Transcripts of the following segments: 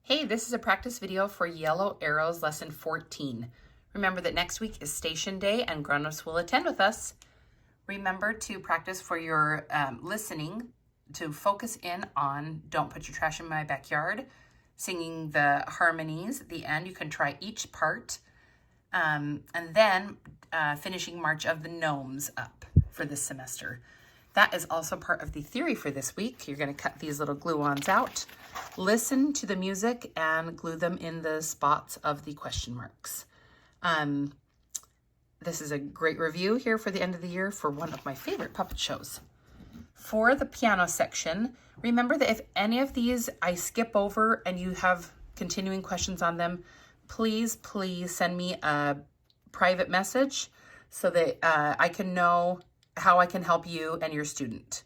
Hey, this is a practice video for Yellow Arrows Lesson 14. Remember that next week is Station Day and grown-ups will attend with us. Remember to practice for your listening, to focus in on Don't Put Your Trash in My Backyard, singing the harmonies at the end. You can try each part, and then finishing March of the Gnomes up for this semester. That is also part of the theory for this week. You're going to cut these little glue-ons out, listen to the music, and glue them in the spots of the question marks. This is a great review here for the end of the year for one of my favorite puppet shows. For the piano section, remember that if any of these I skip over and you have continuing questions on them, please send me a private message so that I can know how I can help you and your student.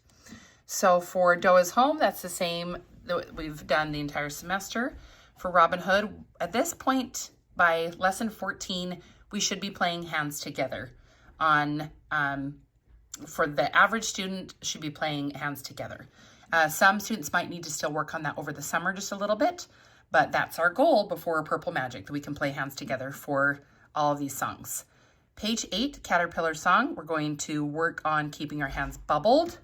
So for Doe is Home, that's the same that we've done the entire semester. For Robin Hood, at this point, by lesson 14, we should be playing hands together. For the average student, should be playing hands together. Some students might need to still work on that over the summer just a little bit, but that's our goal before Purple Magic, that we can play hands together for all of these songs. Page 8, Caterpillar Song, we're going to work on keeping our hands bubbled.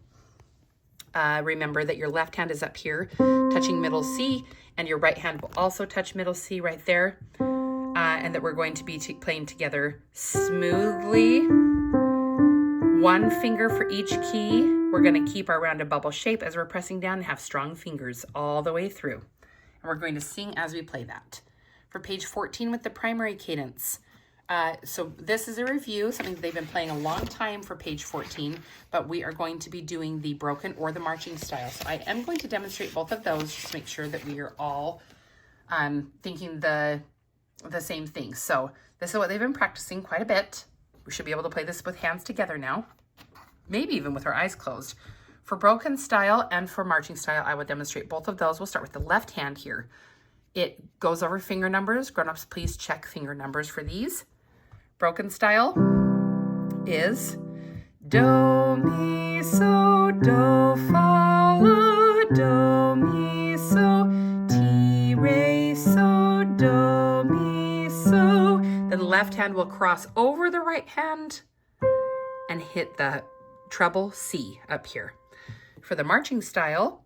Remember that your left hand is up here, touching middle C, and your right hand will also touch middle C right there. And that we're going to be playing together smoothly. One finger for each key. We're going to keep our rounded bubble shape as we're pressing down and have strong fingers all the way through. And we're going to sing as we play that. For page 14 with the primary cadence. So this is a review, something they've been playing a long time for page 14, but we are going to be doing the broken or the marching style. So I am going to demonstrate both of those just to make sure that we are all thinking the same thing. So this is what they've been practicing quite a bit. We should be able to play this with hands together now, maybe even with our eyes closed. For broken style and for marching style, I will demonstrate both of those. We'll start with the left hand here. It goes over finger numbers. Grown-ups, please check finger numbers for these. Broken style is do, mi, so, do, fa, la, do, mi, so, ti, re, so, do, mi, so. Then the left hand will cross over the right hand and hit the treble C up here. For the marching style,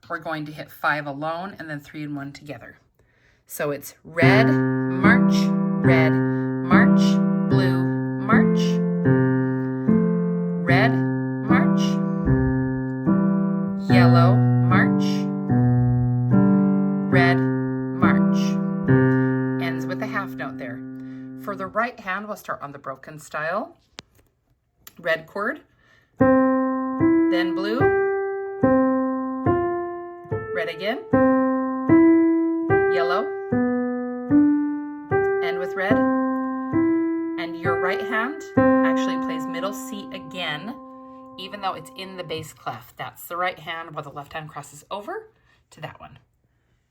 we're going to hit 5 alone and then 3 and 1 together. So it's red, march, blue, march, red, march, yellow, march, red, march. Ends with a half note there. For the right hand, we'll start on the broken style. Red chord, then blue, red again, yellow, end with red. And your right hand actually plays middle C again, even though it's in the bass clef. That's the right hand, while the left hand crosses over to that one.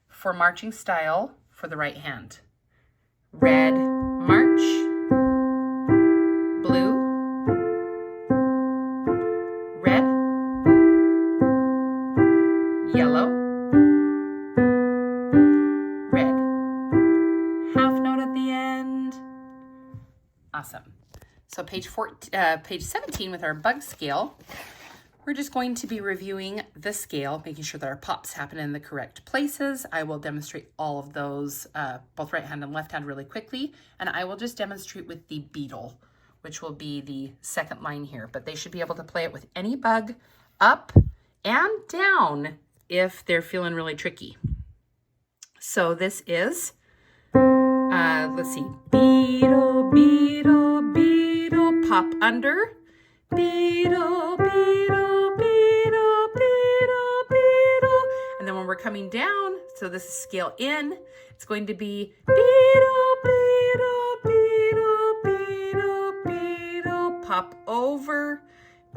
For marching style, for the right hand, red, march, blue, red, yellow, red. Half note at the end. Awesome. So page 17 with our bug scale, we're just going to be reviewing the scale, making sure that our pops happen in the correct places. I will demonstrate all of those, both right hand and left hand, really quickly. And I will just demonstrate with the beetle, which will be the second line here. But they should be able to play it with any bug, up and down, if they're feeling really tricky. So this is, let's see, beetle, beetle, beetle, pop under, beetle, beetle, beetle, beetle, beetle. And then when we're coming down, so this is scale in, it's going to be beetle, beetle, beetle, beetle, beetle, pop over,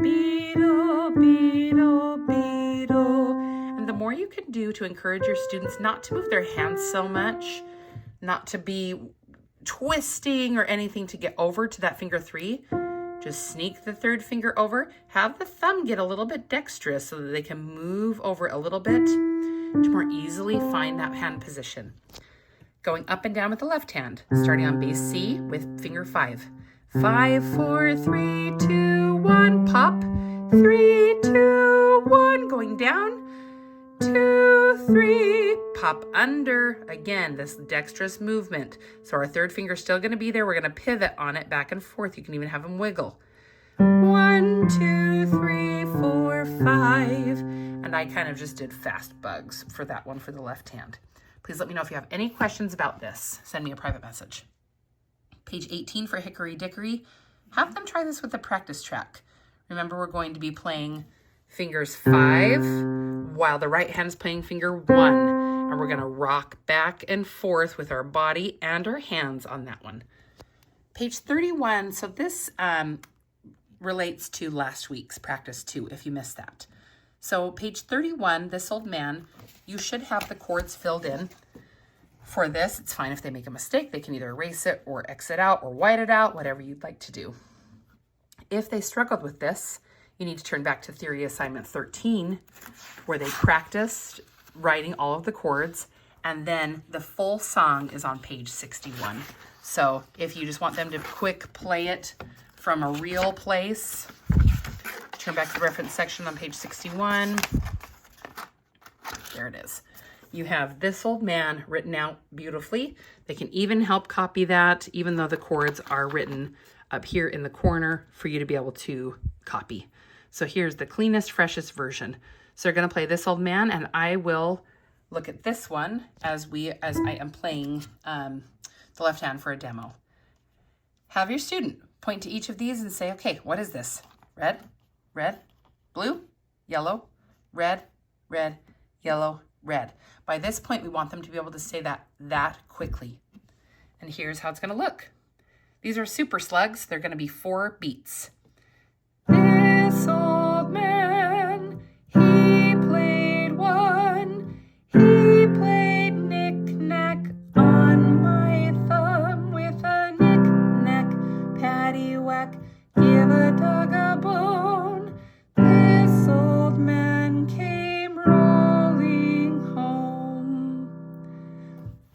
beetle, beetle, beetle. And the more you can do to encourage your students not to move their hands so much, not to be twisting or anything to get over to that finger 3, just sneak the third finger over, have the thumb get a little bit dexterous so that they can move over a little bit. to more easily find that hand position. Going up and down with the left hand, starting on base C with finger 5. 5, 4, 3, 2, 1, pop. 3, 2, 1, going down. 2, 3, pop under. Again, this dexterous movement. So our third finger's still going to be there. We're going to pivot on it back and forth. You can even have them wiggle. 1, 2, 3, 4, 5. And I kind of just did fast bugs for that one for the left hand. Please let me know if you have any questions about this. Send me a private message. Page 18 for Hickory Dickory. Have them try this with the practice track. Remember, we're going to be playing fingers 5 while the right hand is playing finger 1. And we're going to rock back and forth with our body and our hands on that one. Page 31. So this relates to last week's practice 2, if you missed that. So page 31, this old man, you should have the chords filled in. For this, it's fine if they make a mistake. They can either erase it or X it out or white it out, whatever you'd like to do. If they struggled with this, you need to turn back to theory assignment 13, where they practiced writing all of the chords, and then the full song is on page 61. So if you just want them to quick play it from a real place, turn back to the reference section on page 61. There it is. You have This Old Man written out beautifully. They can even help copy that, even though the chords are written up here in the corner for you to be able to copy. So here's the cleanest, freshest version. So they're going to play This Old Man, and I will look at this one as I am playing the left hand for a demo. Have your student point to each of these and say, okay, what is this? Red, red, blue, yellow, red, red, yellow, red. By this point, we want them to be able to say that quickly. And here's how it's going to look. These are super slugs. They're going to be 4 beats. This old man, he played one. He played knick-knack on my thumb with a knick-knack, paddywhack, give a dog a bone. This old man came rolling home.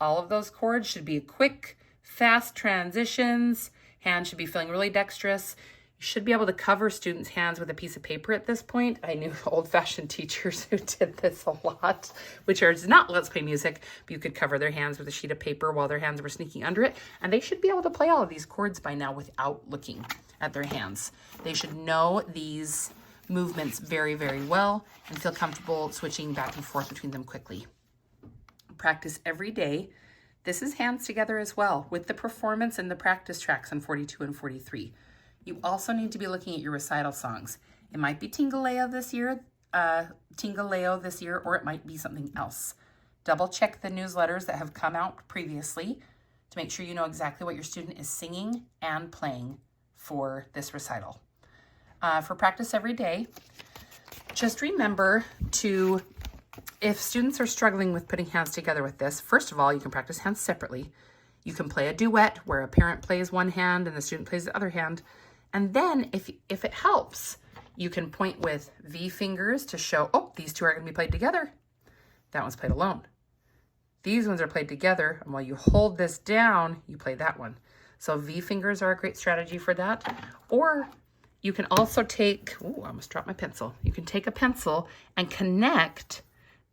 All of those chords should be quick, fast transitions. Hands should be feeling really dexterous. You should be able to cover students' hands with a piece of paper at this point. I knew old-fashioned teachers who did this a lot, which are not Let's Play music, but you could cover their hands with a sheet of paper while their hands were sneaking under it. And they should be able to play all of these chords by now without looking at their hands. They should know these movements very, very well and feel comfortable switching back and forth between them quickly. Practice every day. This is hands together as well with the performance and the practice tracks on 42 and 43. You also need to be looking at your recital songs. It might be Tingaleo this year, or it might be something else. Double check the newsletters that have come out previously to make sure you know exactly what your student is singing and playing for this recital. For practice every day, just remember to, if students are struggling with putting hands together with this, first of all, you can practice hands separately. You can play a duet where a parent plays one hand and the student plays the other hand. And then if it helps, you can point with V fingers to show, oh, these two are going to be played together. That one's played alone. These ones are played together, and while you hold this down, you play that one. So V fingers are a great strategy for that. Or you can also take, oh, I almost dropped my pencil. You can take a pencil and connect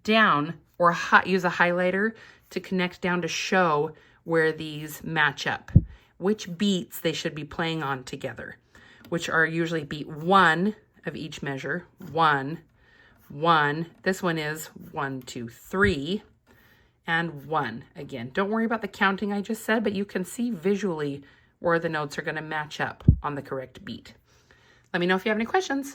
down, or use a highlighter to connect down to show where these match up, which beats they should be playing on together, which are usually beat 1 of each measure. 1, 1. This one is 1, 2, 3, and 1. Again, don't worry about the counting I just said, but you can see visually where the notes are going to match up on the correct beat. Let me know if you have any questions.